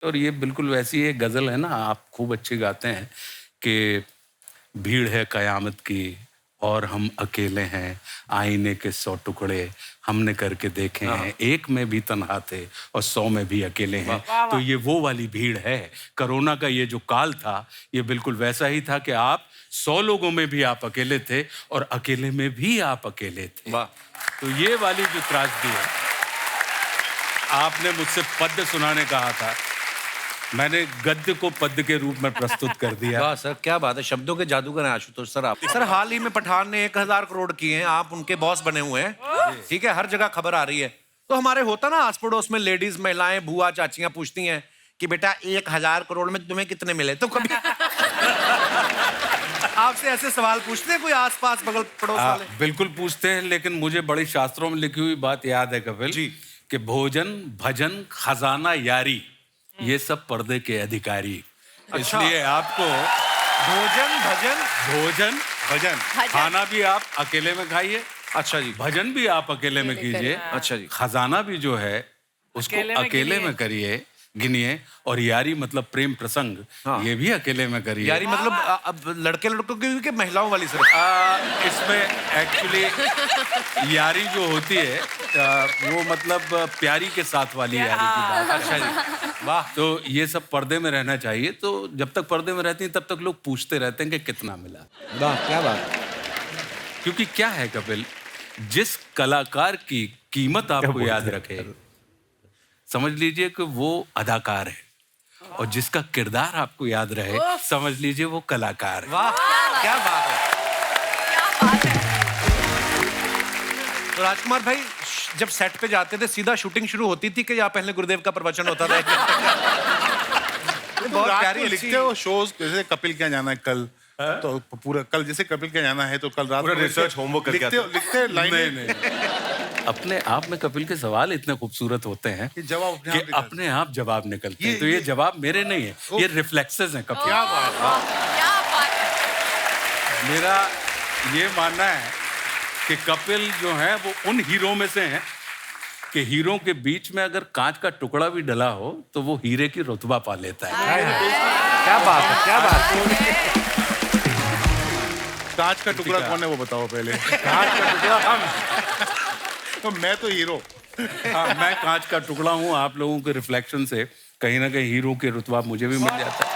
और ये बिल्कुल वैसी एक गज़ल है ना, आप खूब अच्छी गाते हैं कि भीड़ है कयामत की और हम अकेले हैं, आईने के 100 टुकड़े हमने करके देखे हैं, एक में भी तन्हा थे और 100 में भी अकेले हैं। तो ये वो वाली भीड़ है। कोरोना का ये जो काल था, ये बिल्कुल वैसा ही था कि आप 100 लोगों में भी आप अकेले थे और अकेले में भी आप अकेले थे। वाह। तो ये वाली जो त्रासदी है, आपने मुझसे पद्य सुनाने कहा था, मैंने गद्य को पद्य के रूप में प्रस्तुत कर दिया। वाह सर, क्या बात है, शब्दों के जादूगर हैं आशुतोष सर आप। सर हाल ही में पठान ने 1000 करोड़ किए हैं, आप उनके बॉस बने हुए हैं, ठीक है, हर जगह खबर आ रही है। तो हमारे होता ना आस पड़ोस में लेडीज, महिलाएं, बुआ, चाचियां पूछती हैं कि बेटा 1000 करोड़ में तुम्हें कितने मिले? तो कभी आपसे ऐसे सवाल पूछते हैं कोई आसपास बगल पड़ोस वाले? बिल्कुल पूछते हैं, लेकिन मुझे बड़ी शास्त्रों में लिखी हुई बात याद है कपिल जी। कि भोजन, भजन, खजाना, यारी, ये सब पर्दे के अधिकारी। अच्छा। इसलिए आपको भोजन, भजन, खाना भी आप अकेले में खाइए, अच्छा जी, भजन भी आप अकेले में कीजिए, अच्छा जी, खजाना भी जो है उसको अकेले में करिए, गिनिए, और यारी मतलब प्रेम प्रसंग, ये भी अकेले में करिए। यारी मतलब अब लड़के लड़कों की कि महिलाओं वाली सर? इसमें एक्चुअली यारी जो होती है वो मतलब प्यारी के साथ वाली यारी की बात। अच्छा जी, वाह। तो ये सब पर्दे में रहना चाहिए। तो जब तक पर्दे में रहती हैं तब तक लोग पूछते रहते हैं कि कितना मिला। वाह, क्या बात। क्योंकि क्या है कपिल, जिस कलाकार की कीमत आपको याद रखे, समझ लीजिए कि वो अदाकार है, और जिसका किरदार आपको याद रहे, समझ लीजिए वो कलाकार है। वाह, क्या बात है, क्या बात है। तो राजकुमार भाई जब सेट पे जाते थे सीधा शूटिंग शुरू होती थी कि या पहले गुरुदेव का प्रवचन होता था? बहुत प्यारी लिखते हो शोज, जैसे कपिल क्या जाना है कल, तो पूरा कल जैसे कपिल क्या जाना है तो कल रात पूरा रिसर्च होमवर्क करके लिखते लाइन। नहीं, अपने आप में कपिल के सवाल इतने खूबसूरत होते हैं कि जवाब कि अपने आप जवाब निकलते हैं। तो ये जवाब मेरे नहीं है, ये रिफ्लेक्सेस हैं कपिल। क्या बात है। मेरा ये मानना है कि कपिल जो है वो उन हीरो में से हैं कि हीरो के बीच में अगर कांच का टुकड़ा भी डला हो तो वो हीरे की रुतबा पा लेता है। क्या बात है, क्या बात है। कांच का टुकड़ा कौन है वो बताओ पहले। कांच का टुकड़ा हम। तो मैं तो हीरो। हाँ, मैं कांच का टुकड़ा हूँ। आप लोगों के रिफ्लेक्शन से कहीं ना कहीं हीरो के रुतबा मुझे भी मिल जाता है।